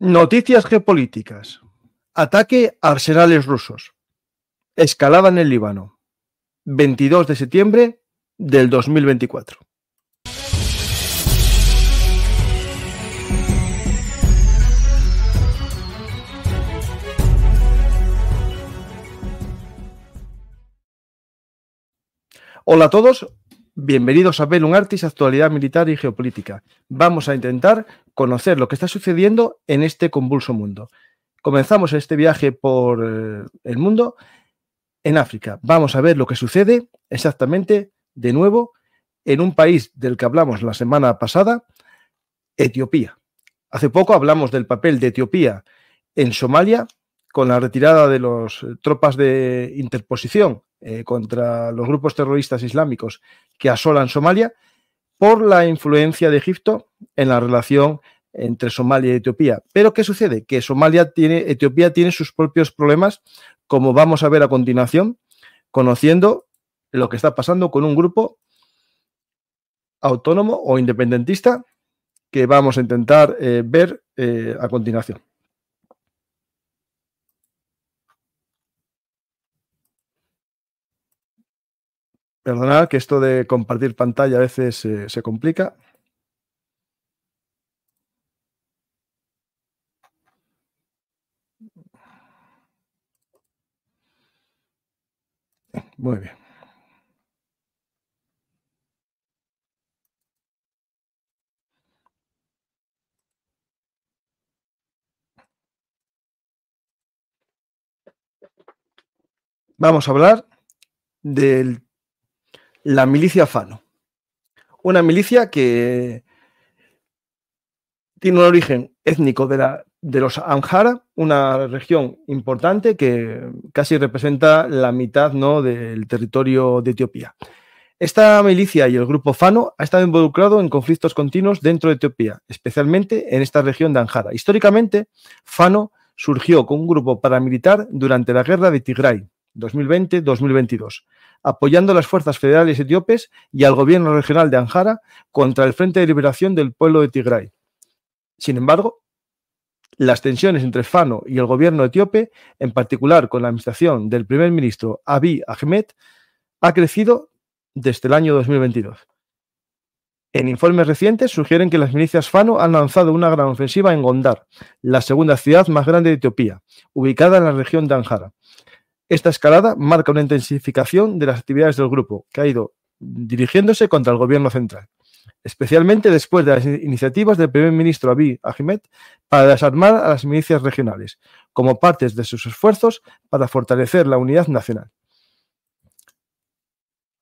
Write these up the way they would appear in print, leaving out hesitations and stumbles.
Noticias geopolíticas. Ataque a arsenales rusos. Escalada en el Líbano. 22 de septiembre del 2024. Hola a todos, bienvenidos a Bellum Artis, actualidad militar y geopolítica. Vamos a intentar conocer lo que está sucediendo en este convulso mundo. Comenzamos este viaje por el mundo en África. Vamos a ver lo que sucede exactamente de nuevo en un país del que hablamos la semana pasada, Etiopía. Hace poco hablamos del papel de Etiopía en Somalia con la retirada de las tropas de interposición contra los grupos terroristas islámicos que asolan Somalia por la influencia de Egipto en la relación entre Somalia y Etiopía. Pero ¿qué sucede? Que Etiopía tiene sus propios problemas, como vamos a ver a continuación, conociendo lo que está pasando con un grupo autónomo o independentista que vamos a intentar ver a continuación. Perdonad que esto de compartir pantalla a veces se complica. Muy bien. Vamos a hablar de la milicia Fano. Una milicia que tiene un origen étnico de los Amhara, una región importante que casi representa la mitad, ¿no?, del territorio de Etiopía. Esta milicia y el grupo Fano ha estado involucrado en conflictos continuos dentro de Etiopía, especialmente en esta región de Amhara. Históricamente, Fano surgió como un grupo paramilitar durante la guerra de Tigray, 2020-2022, apoyando a las fuerzas federales etíopes y al gobierno regional de Amhara contra el Frente de Liberación del Pueblo de Tigray. Sin embargo, las tensiones entre Fano y el gobierno etíope, en particular con la administración del primer ministro Abiy Ahmed, ha crecido desde el año 2022. En informes recientes sugieren que las milicias Fano han lanzado una gran ofensiva en Gondar, la segunda ciudad más grande de Etiopía, ubicada en la región de Amhara. Esta escalada marca una intensificación de las actividades del grupo, que ha ido dirigiéndose contra el gobierno central, especialmente después de las iniciativas del primer ministro Abiy Ahmed para desarmar a las milicias regionales, como parte de sus esfuerzos para fortalecer la unidad nacional.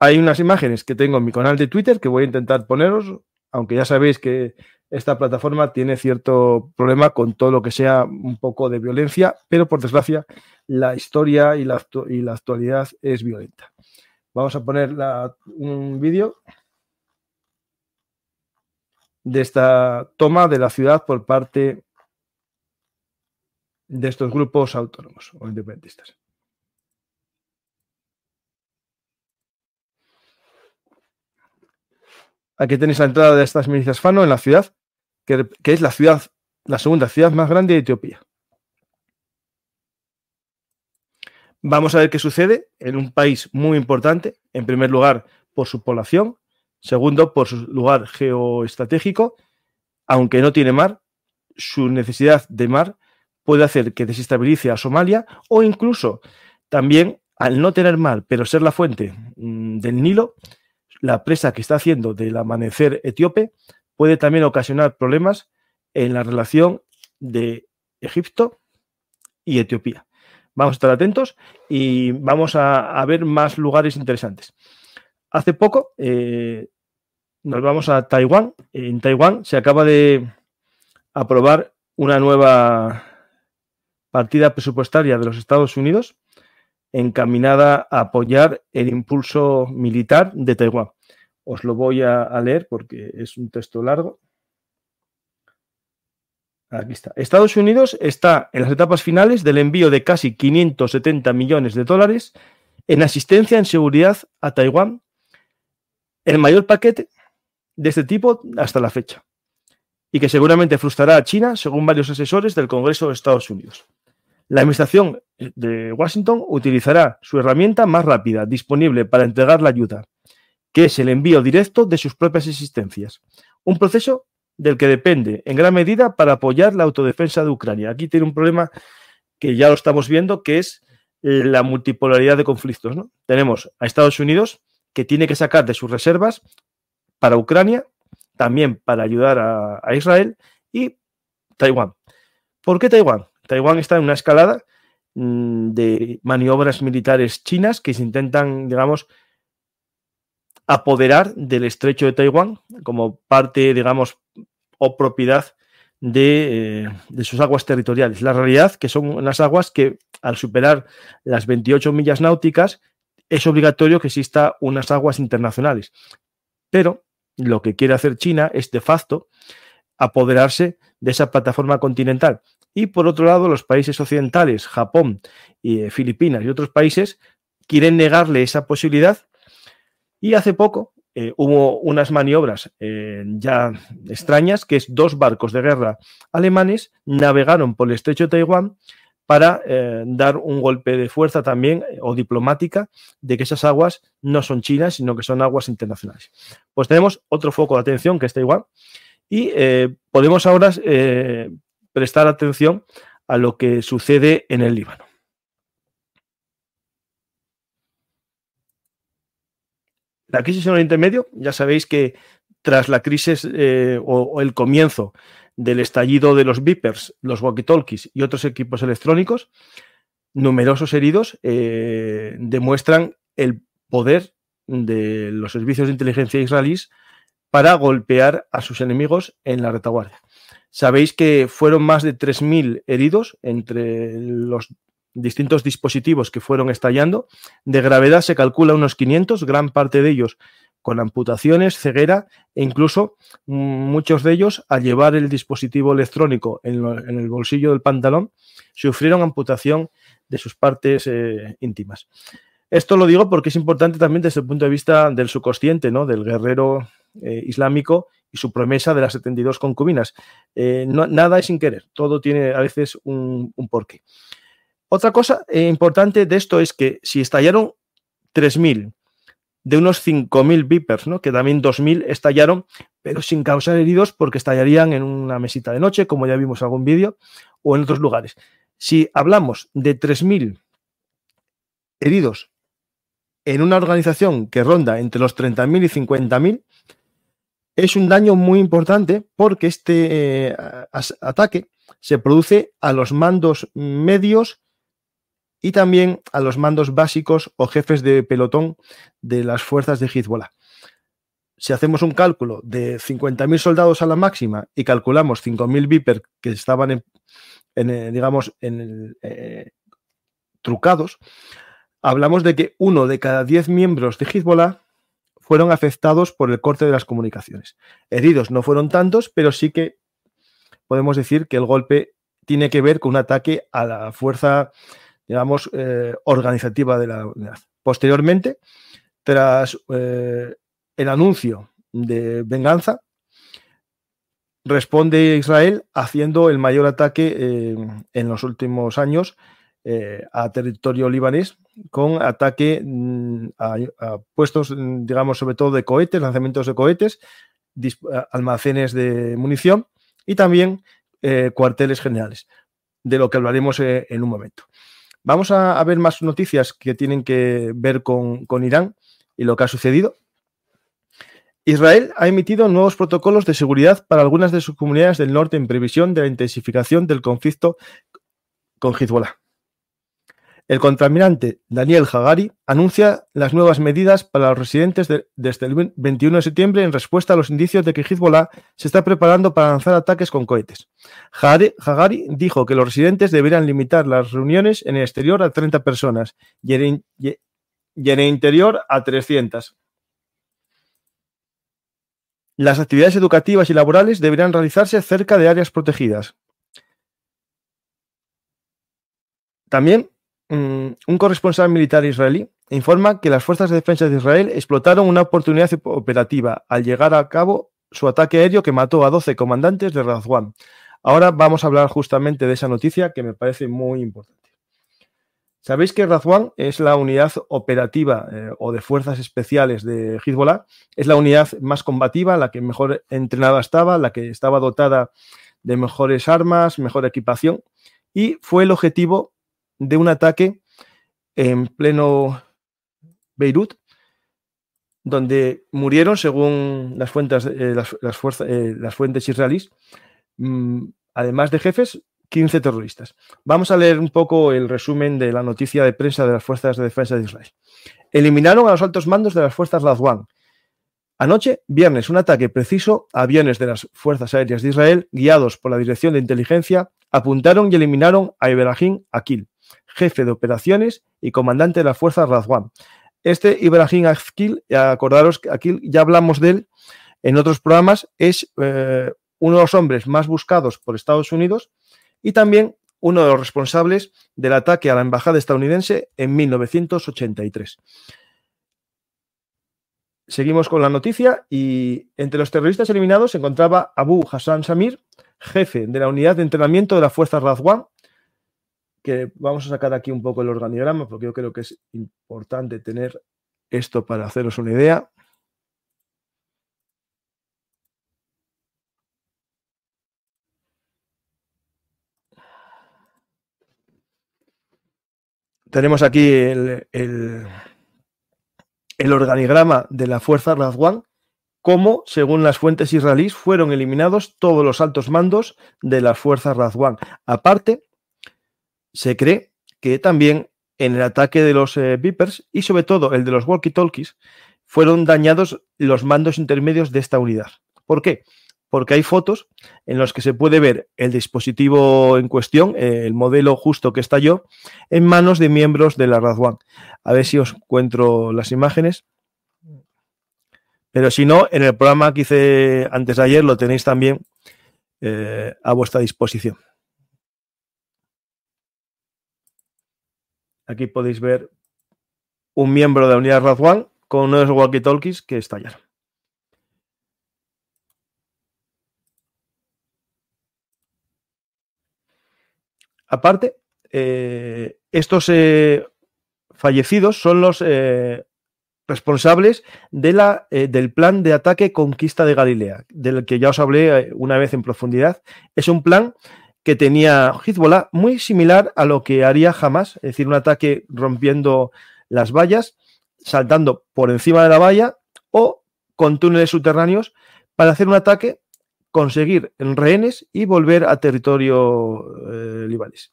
Hay unas imágenes que tengo en mi canal de Twitter que voy a intentar poneros, aunque ya sabéis que esta plataforma tiene cierto problema con todo lo que sea un poco de violencia, pero por desgracia la historia y la actualidad es violenta. Vamos a poner un vídeo de esta toma de la ciudad por parte de estos grupos autónomos o independentistas. Aquí tenéis la entrada de estas milicias Fano en la ciudad, que es la segunda ciudad más grande de Etiopía. Vamos a ver qué sucede en un país muy importante, en primer lugar por su población, segundo por su lugar geoestratégico, aunque no tiene mar, su necesidad de mar puede hacer que desestabilice a Somalia o incluso también al no tener mar, pero ser la fuente del Nilo, la presa que está haciendo del amanecer etíope puede también ocasionar problemas en la relación de Egipto y Etiopía. Vamos a estar atentos y vamos a ver más lugares interesantes. Hace poco nos vamos a Taiwán. En Taiwán se acaba de aprobar una nueva partida presupuestaria de los Estados Unidos encaminada a apoyar el impulso militar de Taiwán. Os lo voy a leer porque es un texto largo. Aquí está. Estados Unidos está en las etapas finales del envío de casi 570 millones de dólares en asistencia en seguridad a Taiwán, el mayor paquete de este tipo hasta la fecha. y que seguramente frustrará a China, según varios asesores del Congreso de Estados Unidos. La administración de Washington utilizará su herramienta más rápida disponible para entregar la ayuda, que es el envío directo de sus propias existencias. Un proceso del que depende en gran medida para apoyar la autodefensa de Ucrania. Aquí tiene un problema que ya lo estamos viendo, que es la multipolaridad de conflictos, ¿no? Tenemos a Estados Unidos, que tiene que sacar de sus reservas para Ucrania, también para ayudar a Israel, y Taiwán. ¿Por qué Taiwán? Taiwán está en una escalada de maniobras militares chinas que se intentan, digamos, apoderar del estrecho de Taiwán como parte, digamos, o propiedad de sus aguas territoriales. La realidad que son unas aguas que al superar las 28 millas náuticas es obligatorio que exista unas aguas internacionales. Pero lo que quiere hacer China es de facto apoderarse de esa plataforma continental. Y por otro lado, los países occidentales, Japón, y Filipinas y otros países quieren negarle esa posibilidad. Y hace poco hubo unas maniobras ya extrañas, que es 2 barcos de guerra alemanes navegaron por el estrecho de Taiwán para dar un golpe de fuerza también o diplomática de que esas aguas no son chinas, sino que son aguas internacionales. Pues tenemos otro foco de atención que es Taiwán y podemos ahora prestar atención a lo que sucede en el Líbano. La crisis en Oriente Medio, ya sabéis que tras la crisis o el comienzo del estallido de los Vipers, los walkie-talkies y otros equipos electrónicos, numerosos heridos demuestran el poder de los servicios de inteligencia israelíes para golpear a sus enemigos en la retaguardia. Sabéis que fueron más de 3.000 heridos entre los distintos dispositivos que fueron estallando. De gravedad se calcula unos 500, gran parte de ellos con amputaciones, ceguera e incluso muchos de ellos al llevar el dispositivo electrónico en el bolsillo del pantalón sufrieron amputación de sus partes íntimas. Esto lo digo porque es importante también desde el punto de vista del subconsciente, ¿no? Del guerrero islámico y su promesa de las 72 concubinas. Nada es sin querer, todo tiene a veces un porqué. Otra cosa importante de esto es que si estallaron 3.000 de unos 5.000 Vipers, ¿no? Que también 2.000 estallaron, pero sin causar heridos porque estallarían en una mesita de noche, como ya vimos en algún vídeo, o en otros lugares. Si hablamos de 3.000 heridos en una organización que ronda entre los 30.000 y 50.000, es un daño muy importante porque este ataque se produce a los mandos medios y también a los mandos básicos o jefes de pelotón de las fuerzas de Hezbollah. Si hacemos un cálculo de 50.000 soldados a la máxima y calculamos 5.000 Viper que estaban trucados, hablamos de que 1 de cada 10 miembros de Hezbollah fueron afectados por el corte de las comunicaciones. Heridos no fueron tantos, pero sí que podemos decir que el golpe tiene que ver con un ataque a la fuerza, digamos, organizativa de la unidad. Posteriormente, tras el anuncio de venganza, responde Israel haciendo el mayor ataque en los últimos años a territorio libanés, con ataque a puestos, digamos, sobre todo de cohetes, lanzamientos de cohetes, almacenes de munición y también cuarteles generales, de lo que hablaremos en un momento. Vamos a ver más noticias que tienen que ver con Irán y lo que ha sucedido. Israel ha emitido nuevos protocolos de seguridad para algunas de sus comunidades del norte en previsión de la intensificación del conflicto con Hezbollah. El contraalmirante Daniel Hagari anuncia las nuevas medidas para los residentes desde el 21 de septiembre en respuesta a los indicios de que Hezbollah se está preparando para lanzar ataques con cohetes. Hagari dijo que los residentes deberían limitar las reuniones en el exterior a 30 personas y en el interior a 300. Las actividades educativas y laborales deberían realizarse cerca de áreas protegidas. También un corresponsal militar israelí informa que las fuerzas de defensa de Israel explotaron una oportunidad operativa al llevar a cabo su ataque aéreo que mató a 12 comandantes de Razwan. Ahora vamos a hablar justamente de esa noticia que me parece muy importante. Sabéis que Razwan es la unidad operativa o de fuerzas especiales de Hezbollah. Es la unidad más combativa, la que mejor entrenada estaba, la que estaba dotada de mejores armas, mejor equipación, y fue el objetivo de un ataque en pleno Beirut, donde murieron, según las fuentes, las fuentes israelíes, además de jefes, 15 terroristas. Vamos a leer un poco el resumen de la noticia de prensa de las Fuerzas de Defensa de Israel. Eliminaron a los altos mandos de las fuerzas Razwan. Anoche, viernes, un ataque preciso a aviones de las Fuerzas Aéreas de Israel, guiados por la Dirección de Inteligencia, apuntaron y eliminaron a Ibrahim Akil, jefe de operaciones y comandante de las fuerzas Razwan. Este Ibrahim Akil, acordaros que Akil, ya hablamos de él en otros programas, es uno de los hombres más buscados por Estados Unidos y también uno de los responsables del ataque a la embajada estadounidense en 1983. Seguimos con la noticia y entre los terroristas eliminados se encontraba Abu Hassan Samir, jefe de la unidad de entrenamiento de la fuerza Razwan, que vamos a sacar aquí un poco el organigrama porque yo creo que es importante tener esto para haceros una idea. Tenemos aquí el organigrama de la fuerza Razwan, cómo, según las fuentes israelíes, fueron eliminados todos los altos mandos de las fuerzas Razwan. Aparte, se cree que también en el ataque de los Vipers y sobre todo el de los walkie-talkies fueron dañados los mandos intermedios de esta unidad. ¿Por qué? Porque hay fotos en las que se puede ver el dispositivo en cuestión, el modelo justo que estalló, en manos de miembros de la Razwan. A ver si os encuentro las imágenes. Pero si no, en el programa que hice antes de ayer lo tenéis también a vuestra disposición. Aquí podéis ver un miembro de la unidad Razwan con uno de los walkie-talkies que estallaron. Aparte, estos fallecidos son los responsables de del plan de ataque Conquista de Galilea, del que ya os hablé una vez en profundidad. Es un plan que tenía Hezbollah muy similar a lo que haría Hamas, es decir, un ataque rompiendo las vallas, saltando por encima de la valla o con túneles subterráneos para hacer un ataque, conseguir rehenes y volver a territorio libanés.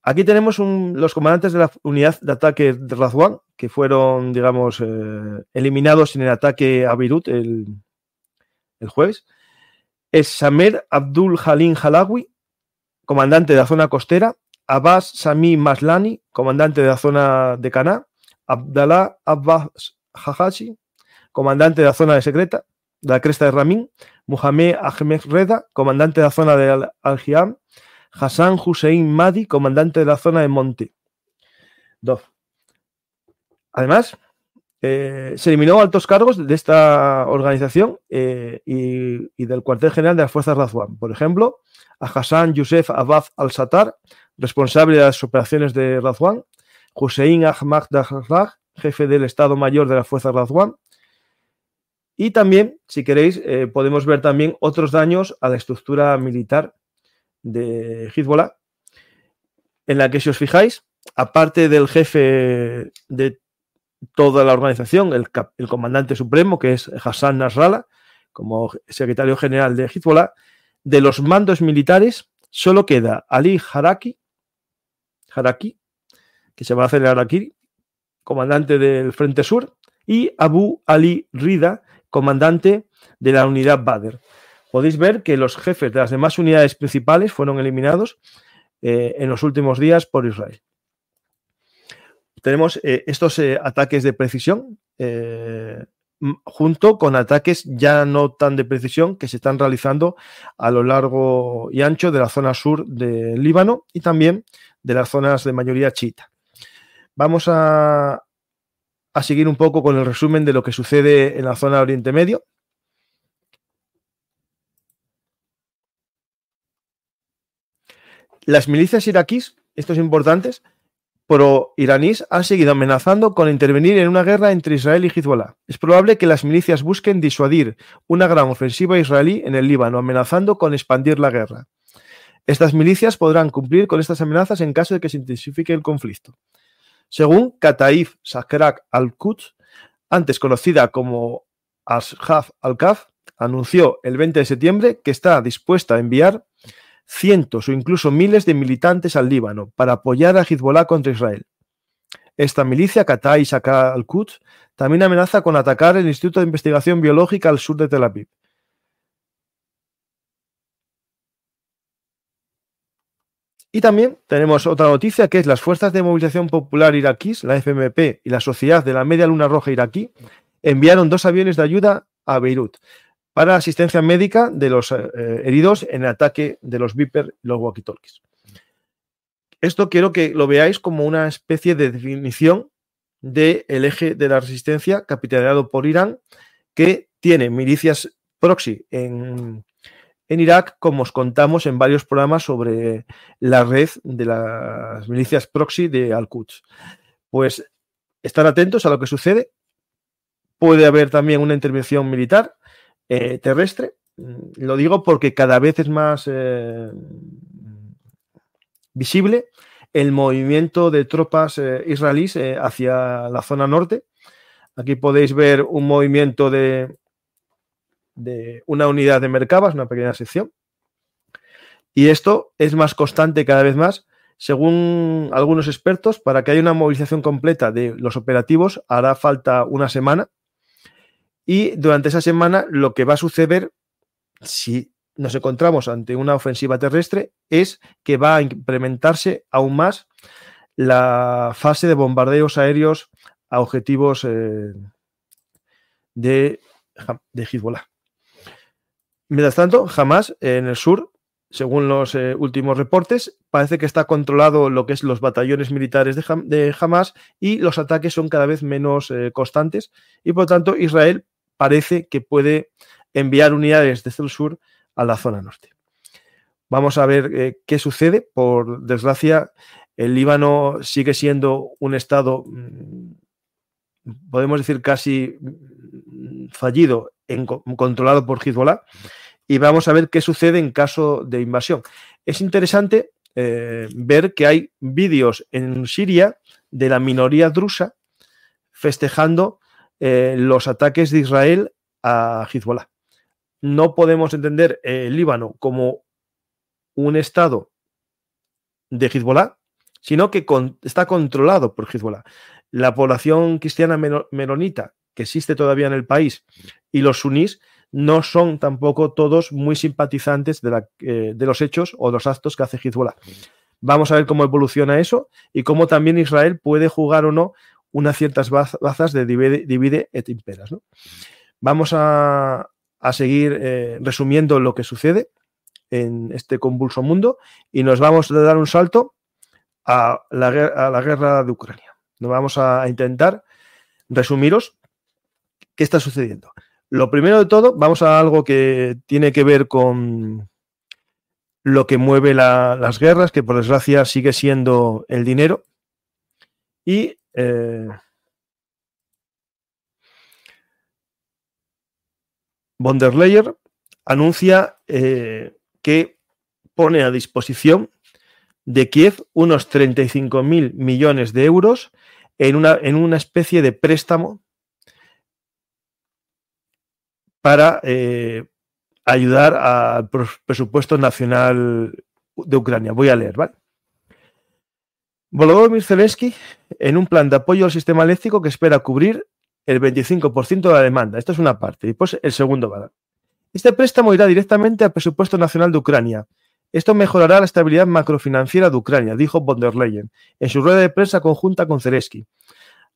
Aquí tenemos los comandantes de la unidad de ataque de Razwan, que fueron, digamos, eliminados en el ataque a Beirut el jueves. Es Samer Abdul Halim Halawi, comandante de la zona costera, Abbas Sami Maslani, comandante de la zona de Caná, Abdallah Abbas Hahashi, comandante de la zona de secreta, de la cresta de Ramin, Mohamed Ahmed Reda, comandante de la zona de Al-Hiam, Hassan Hussein Mahdi, comandante de la zona de Monte Dov. Además, se eliminó altos cargos de esta organización y del cuartel general de las fuerzas Razwan. Por ejemplo, a Hassan Youssef Abbas al-Sattar, responsable de las operaciones de Razwan, Hussein Ahmad Dahlah, jefe del Estado Mayor de las fuerzas Razwan. Y también, si queréis, podemos ver también otros daños a la estructura militar de Hezbollah, en la que, si os fijáis, aparte del jefe de toda la organización, el comandante supremo, que es Hassan Nasrallah, como secretario general de Hezbollah, de los mandos militares solo queda Ali Haraki, que se va a hacer el Harakiri, comandante del Frente Sur, y Abu Ali Rida, comandante de la unidad Badr. Podéis ver que los jefes de las demás unidades principales fueron eliminados en los últimos días por Israel. Tenemos estos ataques de precisión junto con ataques ya no tan de precisión que se están realizando a lo largo y ancho de la zona sur del Líbano y también de las zonas de mayoría chiita. Vamos a seguir un poco con el resumen de lo que sucede en la zona de Oriente Medio, Las milicias iraquíes, estos importantes, pro-iraníes, han seguido amenazando con intervenir en una guerra entre Israel y Hezbollah. Es probable que las milicias busquen disuadir una gran ofensiva israelí en el Líbano, amenazando con expandir la guerra. Estas milicias podrán cumplir con estas amenazas en caso de que se intensifique el conflicto. Según Kataif Sakrak al-Quds, antes conocida como Ashab al-Kaf, anunció el 20 de septiembre que está dispuesta a enviar cientos o incluso miles de militantes al Líbano para apoyar a Hezbollah contra Israel. Esta milicia, Kataif Sakrak al-Quds, también amenaza con atacar el Instituto de Investigación Biológica al sur de Tel Aviv. Y también tenemos otra noticia, que es las Fuerzas de Movilización Popular iraquíes, la FMP y la Sociedad de la Media Luna Roja iraquí, enviaron 2 aviones de ayuda a Beirut para asistencia médica de los heridos en el ataque de los Viper y los walkie-talkies. Esto quiero que lo veáis como una especie de definición del eje de la resistencia capitaneado por Irán, que tiene milicias proxy en Irak, como os contamos en varios programas sobre la red de las milicias proxy de Al-Quds. Pues estar atentos a lo que sucede. Puede haber también una intervención militar terrestre. Lo digo porque cada vez es más visible el movimiento de tropas israelíes hacia la zona norte. Aquí podéis ver un movimiento de una unidad de Merkabas, una pequeña sección. Y esto es más constante cada vez más. Según algunos expertos, para que haya una movilización completa de los operativos hará falta una semana. Y durante esa semana lo que va a suceder, si nos encontramos ante una ofensiva terrestre, es que va a implementarse aún más la fase de bombardeos aéreos a objetivos de Hezbollah. Mientras tanto, Hamas en el sur, según los últimos reportes, parece que está controlado lo que es los batallones militares de Hamas y los ataques son cada vez menos constantes y por lo tanto Israel parece que puede enviar unidades desde el sur a la zona norte. Vamos a ver qué sucede. Por desgracia, el Líbano sigue siendo un estado, podemos decir, casi fallido, controlado por Hezbollah, y vamos a ver qué sucede en caso de invasión. Es interesante ver que hay vídeos en Siria de la minoría drusa festejando los ataques de Israel a Hezbollah. No podemos entender el Líbano como un estado de Hezbollah, sino que está controlado por Hezbollah. La población cristiana menonita que existe todavía en el país y los sunís no son tampoco todos muy simpatizantes de los hechos o los actos que hace Hezbollah. Vamos a ver cómo evoluciona eso y cómo también Israel puede jugar o no unas ciertas bazas de divide et imperas, ¿no? Vamos a seguir resumiendo lo que sucede en este convulso mundo y nos vamos a dar un salto a la guerra de Ucrania. Nos vamos a intentar resumiros qué está sucediendo. Lo primero de todo, vamos a algo que tiene que ver con lo que mueve las guerras, que por desgracia sigue siendo el dinero. Y von der Leyen anuncia que pone a disposición de Kiev unos 35.000 millones de euros en una especie de préstamo para ayudar al presupuesto nacional de Ucrania. Voy a leer, ¿vale? Volodymyr Zelensky en un plan de apoyo al sistema eléctrico que espera cubrir el 25% de la demanda. Esto es una parte. Y después el segundo va. Este préstamo irá directamente al presupuesto nacional de Ucrania. Esto mejorará la estabilidad macrofinanciera de Ucrania, dijo von der Leyen en su rueda de prensa conjunta con Zelensky,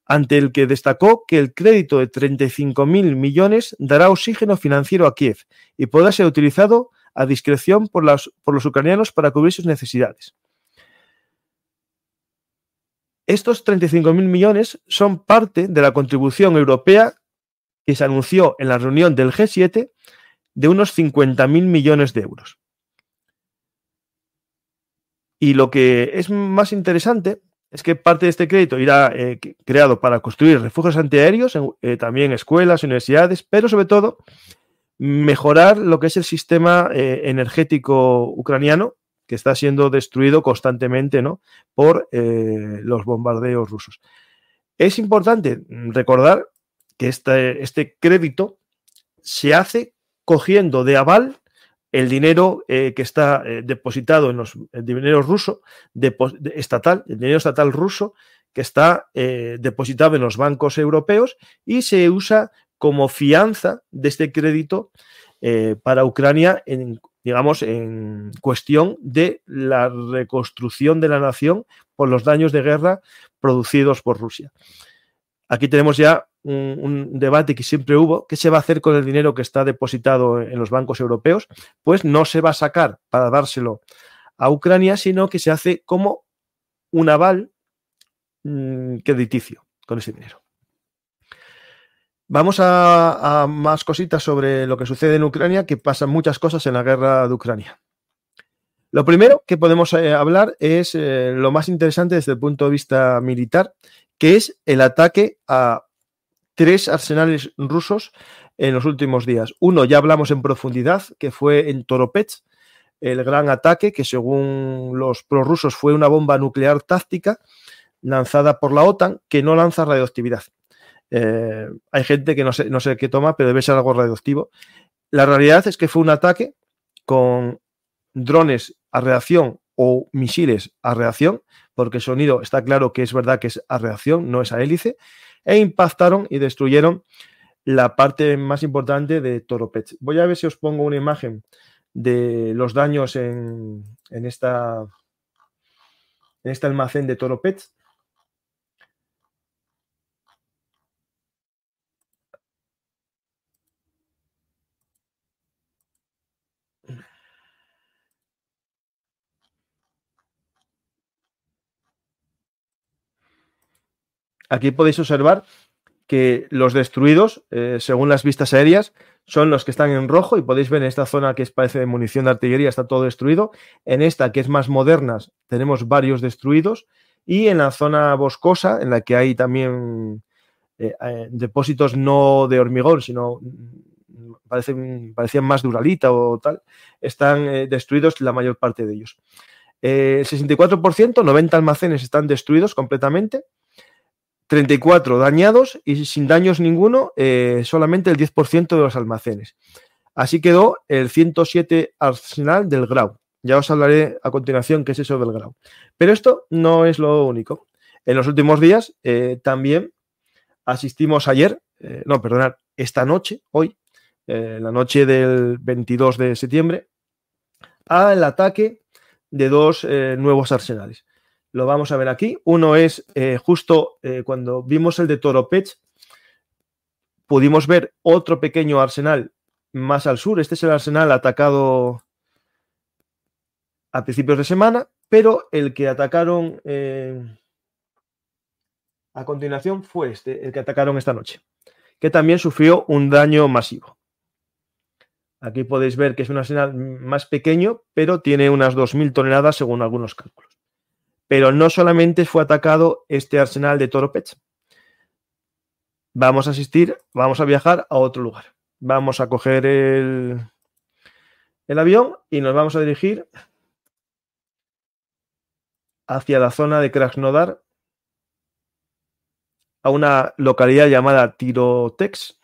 ante el que destacó que el crédito de 35.000 millones dará oxígeno financiero a Kiev y podrá ser utilizado a discreción por los ucranianos para cubrir sus necesidades. Estos 35.000 millones son parte de la contribución europea que se anunció en la reunión del G7 de unos 50.000 millones de euros. Y lo que es más interesante es que parte de este crédito irá creado para construir refugios antiaéreos, también escuelas, universidades, pero sobre todo mejorar lo que es el sistema energético ucraniano, que está siendo destruido constantemente, ¿no?, por los bombardeos rusos. Es importante recordar que este crédito se hace cogiendo de aval el dinero que está depositado en el dinero ruso, estatal, el dinero estatal ruso, que está depositado en los bancos europeos y se usa como fianza de este crédito para Ucrania digamos, en cuestión de la reconstrucción de la nación por los daños de guerra producidos por Rusia. Aquí tenemos ya un debate que siempre hubo. ¿Qué se va a hacer con el dinero que está depositado en los bancos europeos? Pues no se va a sacar para dárselo a Ucrania, sino que se hace como un aval crediticio con ese dinero. Vamos a más cositas sobre lo que sucede en Ucrania, que pasan muchas cosas en la guerra de Ucrania. Lo primero que podemos hablar es lo más interesante desde el punto de vista militar, que es el ataque a 3 arsenales rusos en los últimos días. Uno, ya hablamos en profundidad, que fue en Toropets, el gran ataque, que según los prorrusos fue una bomba nuclear táctica lanzada por la OTAN, que no lanza radioactividad. Hay gente que no sé qué toma, pero debe ser algo radioactivo. La realidad es que fue un ataque con drones a reacción o misiles a reacción, porque el sonido está claro que es verdad que es a reacción, no es a hélice, e impactaron y destruyeron la parte más importante de Toropets. Voy a ver si os pongo una imagen de los daños en este almacén de Toropets. Aquí podéis observar que los destruidos, según las vistas aéreas, son los que están en rojo, y podéis ver en esta zona que parece de munición de artillería está todo destruido. En esta, que es más moderna, tenemos varios destruidos, y en la zona boscosa, en la que hay también depósitos no de hormigón, sino parecían más de uralita o tal, están destruidos la mayor parte de ellos. El 64%, 90 almacenes están destruidos completamente, 34 dañados, y sin daños ninguno, solamente el 10% de los almacenes. Así quedó el 107 arsenal del Grau. Ya os hablaré a continuación qué es eso del Grau. Pero esto no es lo único. En los últimos días también asistimos esta noche, hoy, la noche del 22 de septiembre, al ataque de 2 nuevos arsenales. Lo vamos a ver aquí. Uno es justo cuando vimos el de Toropets, pudimos ver otro pequeño arsenal más al sur. Este es el arsenal atacado a principios de semana, pero el que atacaron a continuación fue el que atacaron esta noche, que también sufrió un daño masivo. Aquí podéis ver que es un arsenal más pequeño, pero tiene unas 2.000 toneladas según algunos cálculos. Pero no solamente fue atacado este arsenal de Toropets. Vamos a viajar a otro lugar. Vamos a coger el avión y nos vamos a dirigir hacia la zona de Krasnodar, a una localidad llamada Tijoroteks.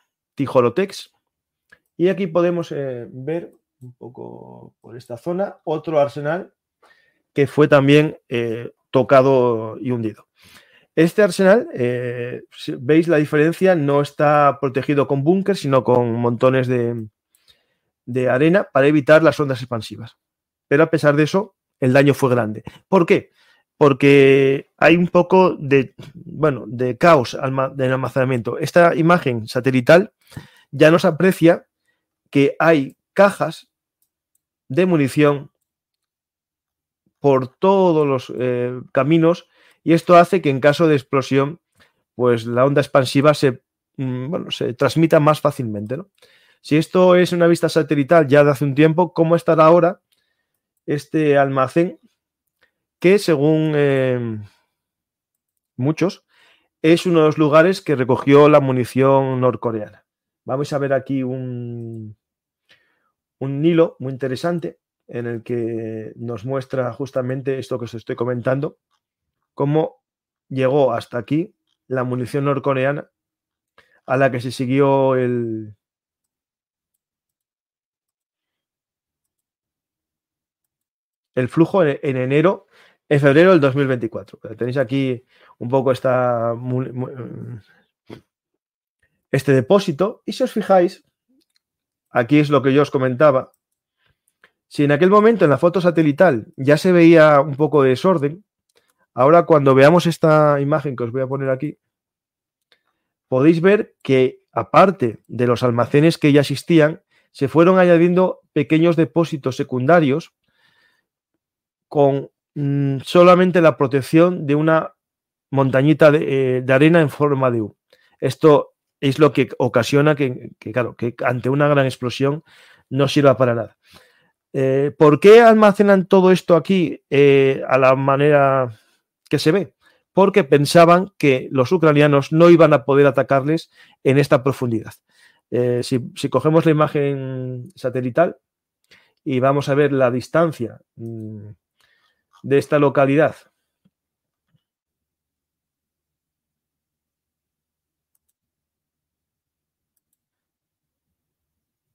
Y aquí podemos ver un poco por esta zona otro arsenal que fue también tocado y hundido. Este arsenal, veis la diferencia, no está protegido con búnker, sino con montones de arena para evitar las ondas expansivas. Pero a pesar de eso, el daño fue grande. ¿Por qué? Porque hay un poco de caos en el almacenamiento. Esta imagen satelital ya nos aprecia que hay cajas de munición por todos los caminos, y esto hace que en caso de explosión, pues la onda expansiva se transmita más fácilmente, ¿no? Si esto es una vista satelital ya de hace un tiempo, ¿cómo estará ahora este almacén que según muchos es uno de los lugares que recogió la munición norcoreana. Vamos a ver aquí un hilo muy interesante en el que nos muestra justamente esto que os estoy comentando, cómo llegó hasta aquí la munición norcoreana a la que se siguió el flujo en febrero del 2024. Tenéis aquí un poco este depósito, y si os fijáis, aquí es lo que yo os comentaba. Si en aquel momento en la foto satelital ya se veía un poco de desorden, ahora cuando veamos esta imagen que os voy a poner aquí, podéis ver que aparte de los almacenes que ya existían, se fueron añadiendo pequeños depósitos secundarios con solamente la protección de una montañita de arena en forma de U. Esto es lo que ocasiona que ante una gran explosión no sirva para nada. ¿Por qué almacenan todo esto aquí a la manera que se ve? Porque pensaban que los ucranianos no iban a poder atacarles en esta profundidad. Si cogemos la imagen satelital y vamos a ver la distancia de esta localidad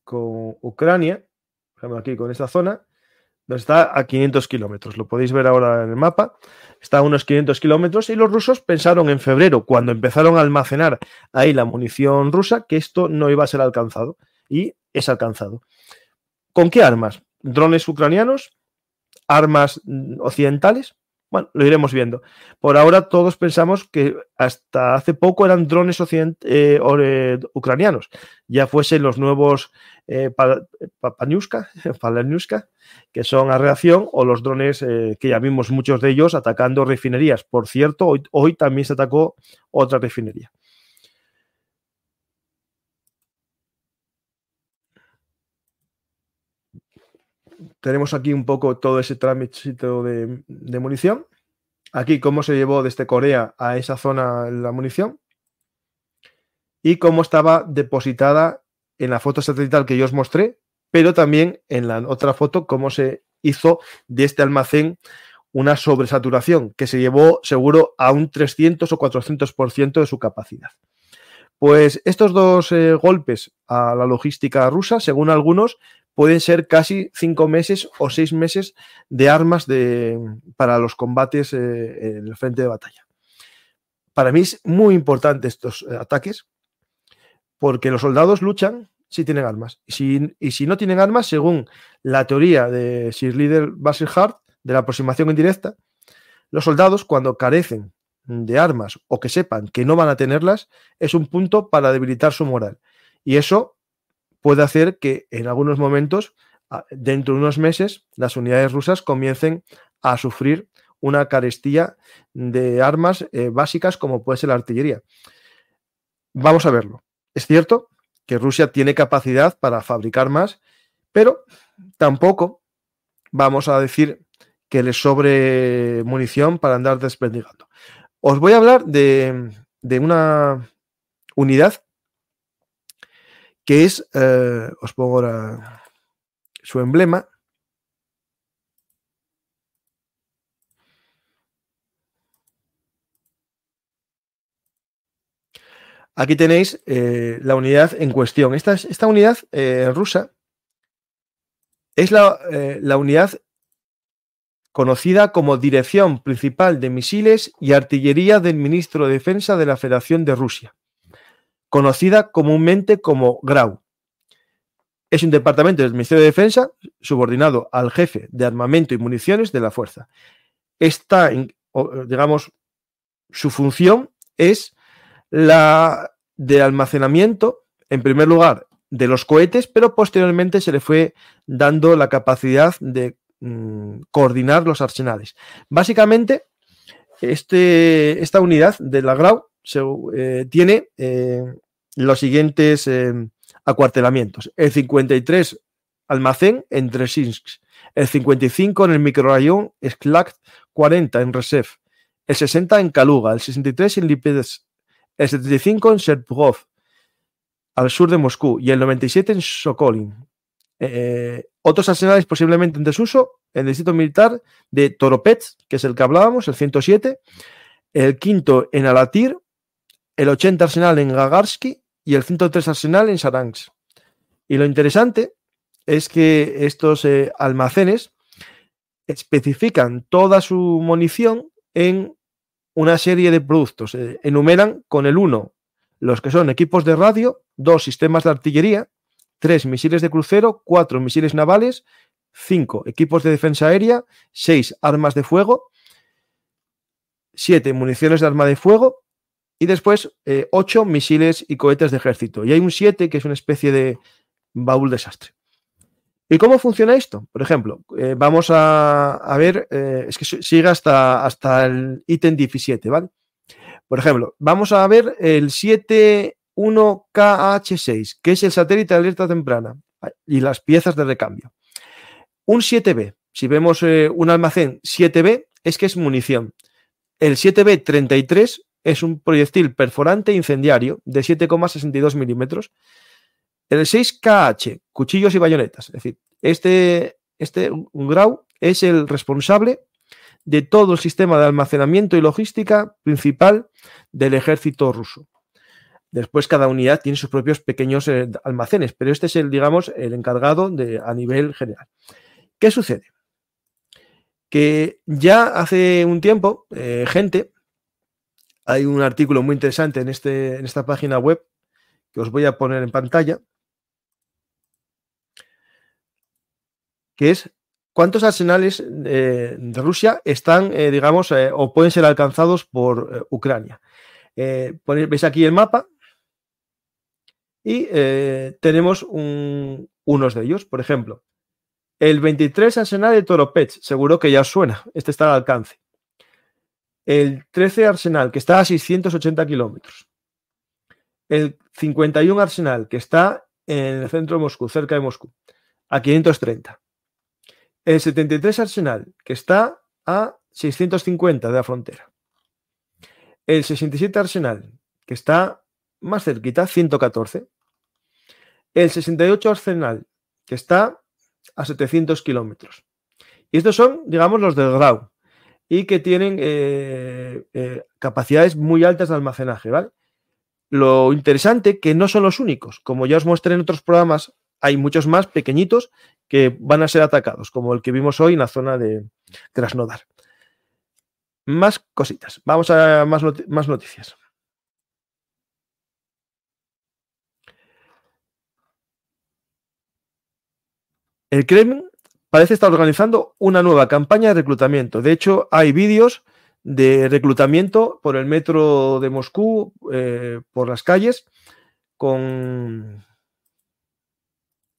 con Ucrania, aquí con esta zona, está a 500 kilómetros. Lo podéis ver ahora en el mapa. Está a unos 500 kilómetros y los rusos pensaron en febrero, cuando empezaron a almacenar ahí la munición rusa, que esto no iba a ser alcanzado. Y es alcanzado. ¿Con qué armas? ¿Drones ucranianos? ¿Armas occidentales? Bueno, lo iremos viendo. Por ahora todos pensamos que hasta hace poco eran drones ucranianos, ya fuesen los nuevos Palaniuska, que son a reacción, o los drones que ya vimos muchos de ellos atacando refinerías. Por cierto, hoy también se atacó otra refinería. Tenemos aquí un poco todo ese tránsito de munición. Aquí cómo se llevó desde Corea a esa zona la munición y cómo estaba depositada en la foto satelital que yo os mostré, pero también en la otra foto cómo se hizo de este almacén una sobresaturación que se llevó seguro a un 300 o 400% de su capacidad. Pues estos dos golpes a la logística rusa, según algunos, pueden ser casi 5 meses o 6 meses de armas para los combates en el frente de batalla. Para mí es muy importante estos ataques porque los soldados luchan si tienen armas. Y si no tienen armas, según la teoría de Sir Leader Basil Hart, de la aproximación indirecta, los soldados cuando carecen de armas o que sepan que no van a tenerlas, es un punto para debilitar su moral. Y eso puede hacer que en algunos momentos, dentro de unos meses, las unidades rusas comiencen a sufrir una carestía de armas básicas como puede ser la artillería. Vamos a verlo. Es cierto que Rusia tiene capacidad para fabricar más, pero tampoco vamos a decir que les sobre munición para andar desperdigando. Os voy a hablar de una unidad que es, os pongo ahora su emblema. Aquí tenéis la unidad en cuestión. Esta unidad rusa es la unidad conocida como Dirección Principal de Misiles y Artillería del Ministro de Defensa de la Federación de Rusia, conocida comúnmente como GRAU. Es un departamento del Ministerio de Defensa subordinado al jefe de armamento y municiones de la fuerza. Su función es la de almacenamiento, en primer lugar, de los cohetes, pero posteriormente se le fue dando la capacidad de coordinar los arsenales. Básicamente, esta unidad de la GRAU tiene los siguientes acuartelamientos. El 53 almacén en Tresinsk, el 55 en el microrrayón Sklak 40 en Rsev, el 60 en Kaluga, el 63 en Lipetsk, el 75 en Serpugov, al sur de Moscú, y el 97 en Sokolin. Otros arsenales posiblemente en desuso, el distrito militar de Toropets, que es el que hablábamos, el 107, el 5 en Alatir, el 80 arsenal en Gagarsky y el 103 arsenal en Saransk. Y lo interesante es que estos almacenes especifican toda su munición en una serie de productos. Enumeran con el 1 los que son equipos de radio, 2 sistemas de artillería, 3 misiles de crucero, 4 misiles navales, 5 equipos de defensa aérea, 6 armas de fuego, 7 municiones de arma de fuego y después 8 misiles y cohetes de ejército. Y hay un 7 que es una especie de baúl desastre. ¿Y cómo funciona esto? Por ejemplo, vamos a ver, es que sigue hasta el ítem 17, ¿vale? Por ejemplo, vamos a ver el 71KH6, que es el satélite de alerta temprana y las piezas de recambio. Un 7B, si vemos un almacén 7B, es que es munición. El 7B33 es un proyectil perforante incendiario de 7,62 milímetros. El 6KH, cuchillos y bayonetas. Es decir, este Grau es el responsable de todo el sistema de almacenamiento y logística principal del ejército ruso. Después cada unidad tiene sus propios pequeños almacenes, pero este es digamos, el encargado a nivel general. ¿Qué sucede? Que ya hace un tiempo, hay un artículo muy interesante en esta página web que os voy a poner en pantalla, que es cuántos arsenales de Rusia están, digamos, o pueden ser alcanzados por Ucrania. Veis aquí el mapa y tenemos unos de ellos. Por ejemplo, el 23 arsenal de Toropets, seguro que ya os suena, este está al alcance. El 13 arsenal, que está a 680 kilómetros. El 51 arsenal, que está en el centro de Moscú, cerca de Moscú, a 530. El 73 arsenal, que está a 650 de la frontera. El 67 arsenal, que está más cerquita, 114. El 68 arsenal, que está a 700 kilómetros. Y estos son, digamos, los del Grau y que tienen capacidades muy altas de almacenaje, ¿vale? Lo interesante que no son los únicos. Como ya os mostré en otros programas, hay muchos más pequeñitos que van a ser atacados, como el que vimos hoy en la zona de Krasnodar. Más cositas. Vamos a más noticias. El Kremlin parece estar organizando una nueva campaña de reclutamiento. De hecho, hay vídeos de reclutamiento por el metro de Moscú, por las calles, con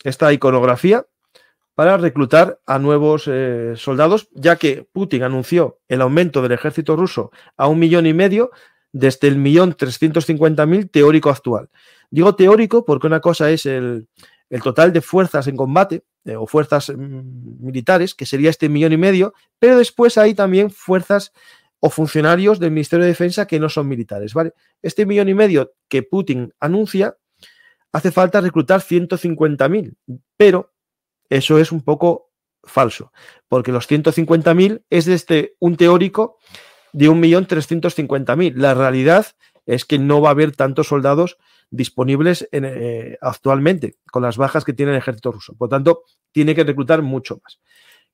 esta iconografía para reclutar a nuevos soldados, ya que Putin anunció el aumento del ejército ruso a 1,5 millones desde el 1.350.000 teórico actual. Digo teórico porque una cosa es el total de fuerzas en combate o fuerzas militares, que sería este 1,5 millones, pero después hay también fuerzas o funcionarios del Ministerio de Defensa que no son militares, ¿vale? Este 1,5 millones que Putin anuncia, hace falta reclutar 150.000, pero eso es un poco falso, porque los 150.000 es desde un teórico de 1.350.000. La realidad es que no va a haber tantos soldados disponibles actualmente con las bajas que tiene el ejército ruso. Por lo tanto, tiene que reclutar mucho más.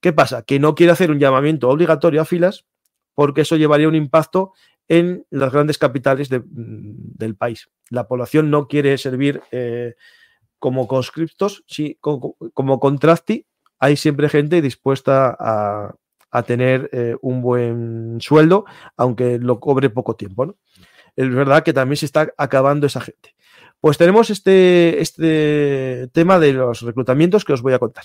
¿Qué pasa? Que no quiere hacer un llamamiento obligatorio a filas porque eso llevaría un impacto en las grandes capitales del país. La población no quiere servir como conscriptos, sí, como contrasti. Hay siempre gente dispuesta a tener un buen sueldo, aunque lo cobre poco tiempo, ¿no? Es verdad que también se está acabando esa gente. Pues tenemos este tema de los reclutamientos que os voy a contar.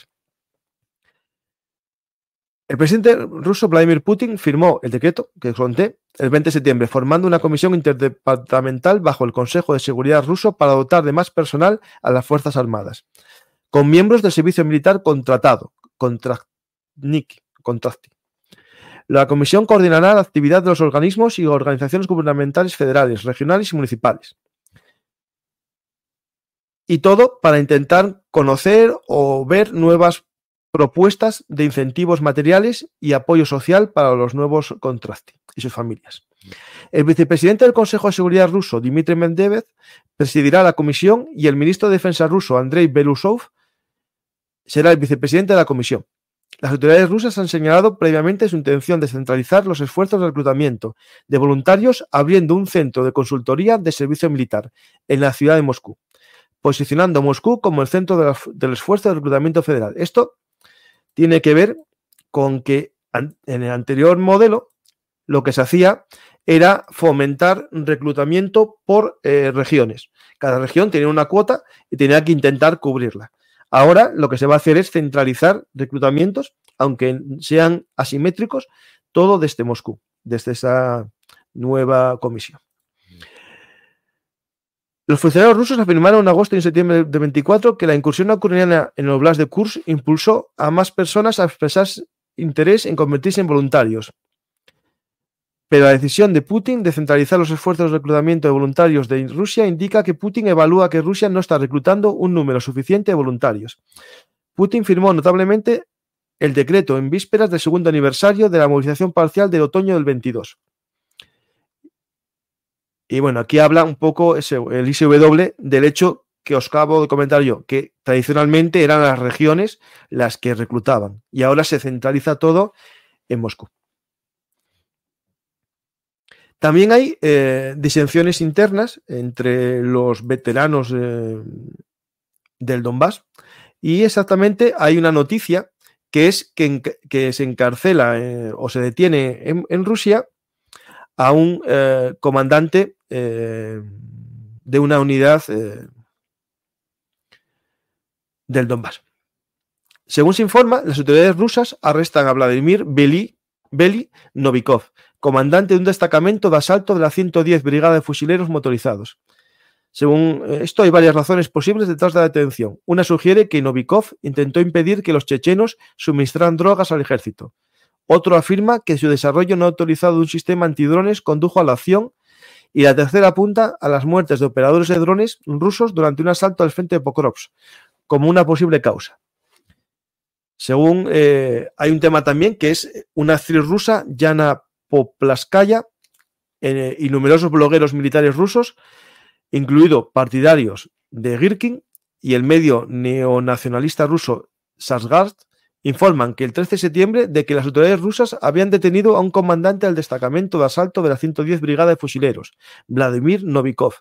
El presidente ruso Vladimir Putin firmó el decreto que os conté el 20 de septiembre, formando una comisión interdepartamental bajo el Consejo de Seguridad ruso para dotar de más personal a las Fuerzas Armadas, con miembros del servicio militar contratado, Contracti. La comisión coordinará la actividad de los organismos y organizaciones gubernamentales federales, regionales y municipales. Y todo para intentar conocer o ver nuevas propuestas de incentivos materiales y apoyo social para los nuevos Kontrasti y sus familias. El vicepresidente del Consejo de Seguridad ruso, Dmitry Medvedev, presidirá la comisión y el ministro de Defensa ruso, Andrei Belousov, será el vicepresidente de la comisión. Las autoridades rusas han señalado previamente su intención de centralizar los esfuerzos de reclutamiento de voluntarios abriendo un centro de consultoría de servicio militar en la ciudad de Moscú, posicionando a Moscú como el centro del esfuerzo de reclutamiento federal. Esto tiene que ver con que en el anterior modelo lo que se hacía era fomentar reclutamiento por regiones. Cada región tenía una cuota y tenía que intentar cubrirla. Ahora lo que se va a hacer es centralizar reclutamientos, aunque sean asimétricos, todo desde Moscú, desde esa nueva comisión. Los funcionarios rusos afirmaron en agosto y en septiembre de 24 que la incursión ucraniana en el Oblast de Kursk impulsó a más personas a expresar interés en convertirse en voluntarios. Pero la decisión de Putin de centralizar los esfuerzos de reclutamiento de voluntarios de Rusia indica que Putin evalúa que Rusia no está reclutando un número suficiente de voluntarios. Putin firmó notablemente el decreto en vísperas del segundo aniversario de la movilización parcial del otoño del 22. Y bueno, aquí habla un poco el ISW del hecho que os acabo de comentar yo, que tradicionalmente eran las regiones las que reclutaban y ahora se centraliza todo en Moscú. También hay disensiones internas entre los veteranos del Donbass y exactamente hay una noticia que es que se encarcela o se detiene en Rusia a un comandante de una unidad del Donbass. Según se informa, las autoridades rusas arrestan a Vladimir Veli Novikov, comandante de un destacamento de asalto de la 110 Brigada de Fusileros Motorizados. Según esto, hay varias razones posibles detrás de la detención. Una sugiere que Novikov intentó impedir que los chechenos suministraran drogas al ejército. Otro afirma que su desarrollo no autorizado de un sistema antidrones condujo a la acción. Y la tercera apunta a las muertes de operadores de drones rusos durante un asalto al frente de Pokrovsk como una posible causa. Según hay un tema también que es una actriz rusa, Yana Poplaskaya, y numerosos blogueros militares rusos, incluidos partidarios de Girkin y el medio neonacionalista ruso Sasgard, informan que el 13 de septiembre de que las autoridades rusas habían detenido a un comandante del destacamento de asalto de la 110 Brigada de Fusileros, Vladimir Novikov.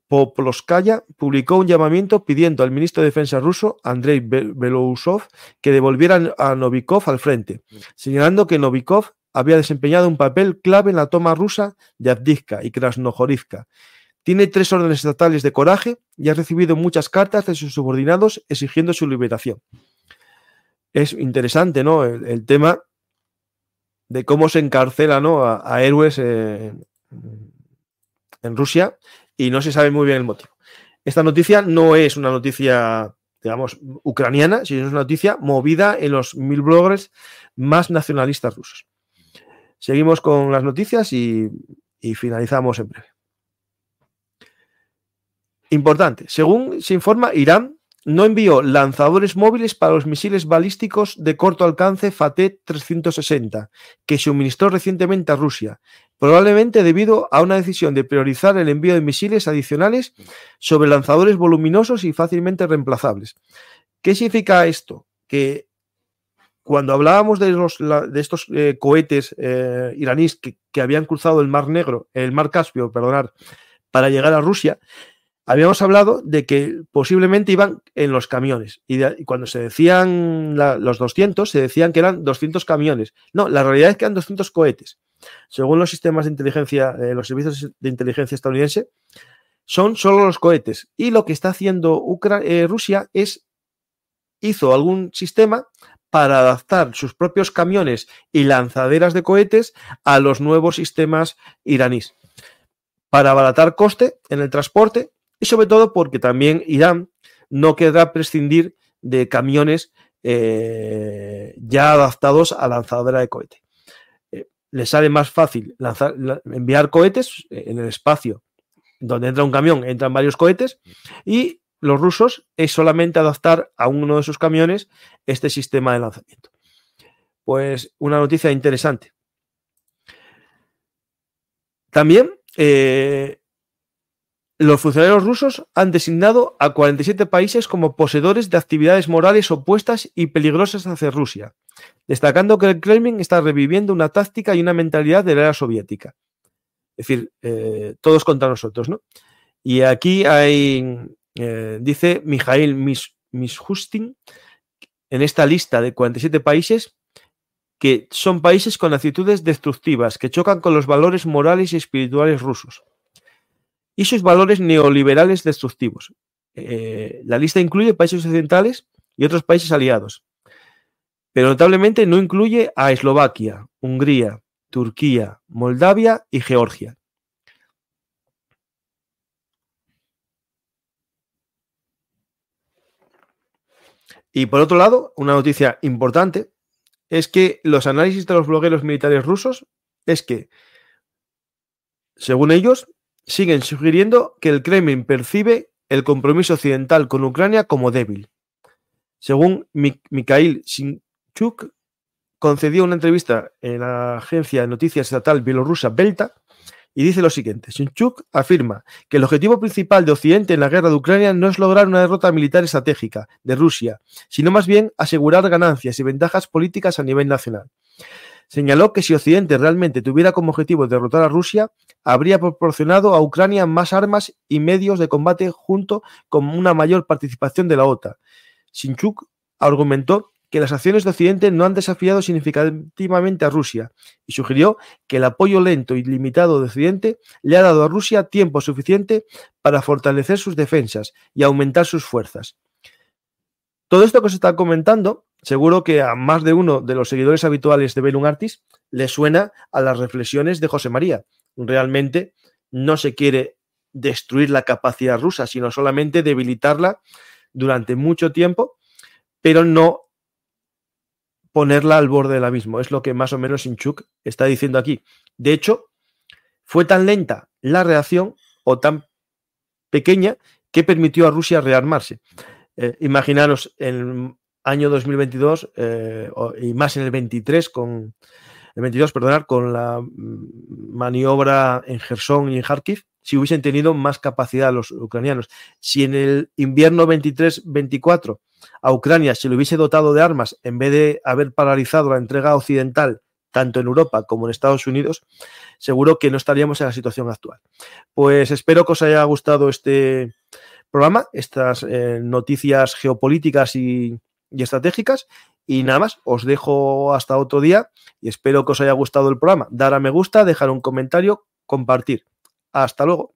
Poploskaya publicó un llamamiento pidiendo al ministro de Defensa ruso, Andrei Belousov, que devolviera a Novikov al frente, señalando que Novikov había desempeñado un papel clave en la toma rusa de Avdiivka y Krasnohorivka. Tiene 3 órdenes estatales de coraje y ha recibido muchas cartas de sus subordinados exigiendo su liberación. Es interesante, ¿no? El tema de cómo se encarcela, ¿no? a héroes en Rusia y no se sabe muy bien el motivo. Esta noticia no es una noticia, digamos, ucraniana, sino es una noticia movida en los 1000 bloggers más nacionalistas rusos. Seguimos con las noticias y finalizamos en breve. Importante, según se informa, Irán no envió lanzadores móviles para los misiles balísticos de corto alcance Fateh 360 que suministró recientemente a Rusia, probablemente debido a una decisión de priorizar el envío de misiles adicionales sobre lanzadores voluminosos y fácilmente reemplazables. ¿Qué significa esto? Que cuando hablábamos de estos cohetes iraníes que habían cruzado el Mar Caspio, para llegar a Rusia, habíamos hablado de que posiblemente iban en los camiones y cuando se decían los 200, se decían que eran 200 camiones. No, la realidad es que eran 200 cohetes. Según los sistemas de inteligencia, los servicios de inteligencia estadounidense, son solo los cohetes. Y lo que está haciendo Rusia hizo algún sistema para adaptar sus propios camiones y lanzaderas de cohetes a los nuevos sistemas iraníes, para abaratar coste en el transporte y sobre todo porque también Irán no querrá prescindir de camiones ya adaptados a lanzadera de cohete. Les sale más fácil enviar cohetes en el espacio. Donde entra un camión, entran varios cohetes, y los rusos es solamente adaptar a uno de sus camiones este sistema de lanzamiento. Pues una noticia interesante. También los funcionarios rusos han designado a 47 países como poseedores de actividades morales opuestas y peligrosas hacia Rusia, destacando que el Kremlin está reviviendo una táctica y una mentalidad de la era soviética. Es decir, todos contra nosotros, ¿no? Y aquí hay, dice Mikhail Mishustin, en esta lista de 47 países, que son países con actitudes destructivas, que chocan con los valores morales y espirituales rusos y sus valores neoliberales destructivos. La lista incluye países occidentales y otros países aliados, pero notablemente no incluye a Eslovaquia, Hungría, Turquía, Moldavia y Georgia. Y por otro lado, una noticia importante es que los análisis de los blogueros militares rusos es que, según ellos, siguen sugiriendo que el Kremlin percibe el compromiso occidental con Ucrania como débil. Según Mikhail Sinchuk, concedió una entrevista en la agencia de noticias estatal bielorrusa Belta y dice lo siguiente. Sinchuk afirma que el objetivo principal de Occidente en la guerra de Ucrania no es lograr una derrota militar estratégica de Rusia, sino más bien asegurar ganancias y ventajas políticas a nivel nacional. Señaló que si Occidente realmente tuviera como objetivo derrotar a Rusia, habría proporcionado a Ucrania más armas y medios de combate junto con una mayor participación de la OTAN. Sinchuk argumentó que las acciones de Occidente no han desafiado significativamente a Rusia y sugirió que el apoyo lento y limitado de Occidente le ha dado a Rusia tiempo suficiente para fortalecer sus defensas y aumentar sus fuerzas. Todo esto que os está comentando, seguro que a más de uno de los seguidores habituales de Bellum Artis le suena a las reflexiones de José María. Realmente no se quiere destruir la capacidad rusa, sino solamente debilitarla durante mucho tiempo, pero no ponerla al borde del abismo. Es lo que más o menos Sinchuk está diciendo aquí. De hecho, fue tan lenta la reacción o tan pequeña que permitió a Rusia rearmarse. Imaginaros en el año 2022 y más en el 22, con la maniobra en Gerson y en Kharkiv, si hubiesen tenido más capacidad los ucranianos. Si en el invierno 23-24 a Ucrania se le hubiese dotado de armas en vez de haber paralizado la entrega occidental tanto en Europa como en Estados Unidos, seguro que no estaríamos en la situación actual. Pues espero que os haya gustado este programa, estas noticias geopolíticas y estratégicas, y nada más, os dejo hasta otro día y espero que os haya gustado el programa. Dar a me gusta, dejar un comentario, compartir. Hasta luego.